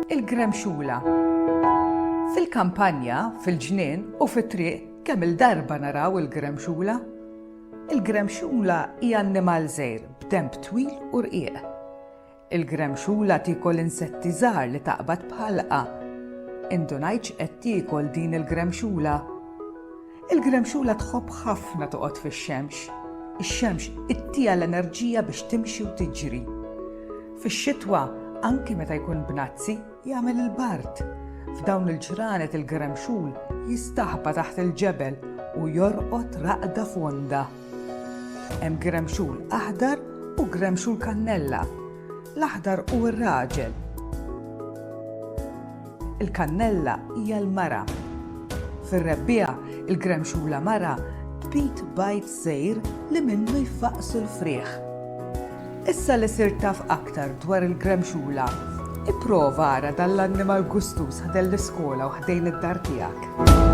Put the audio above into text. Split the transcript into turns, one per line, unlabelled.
Il-gremxula. Fil-kampanja, fil-ġnien u fit-triq kemm il-darba naraw il-gremxula. Il-gremxula hija annimal żgħir b'demb twil u rqieq. Il-gremxula tiekol insetti żgħar li taqbad bħalqa. Indunajtx qed tiekol din il-gremxula. Il-gremxula tħobb ħafna toqgħod fix-xemx. Ix-xemx ittija l-enerġija biex timxi u tiġri. Fix-xitwa, anki meta jkun b'nazzi, jagħmel il-bart. F'dawn il-ġranet il-gremxul jistaħba taħt il-ġebel u jorqod raqda fonda. Hemm gremxul aħdar u gremxul kannella. L-aħdar u r-raġel. Il-kannella hija l-mara. Fir-rebbieħ il-gremxula mara tbit bajt żgħir li minnu jfaqsu l-frieħ. Issa li sirt taf aktar dwar il-gremxula, ipprova ara dall-annimal gustus ħdejn l-iskola u ħdejn id-dar tiegħek.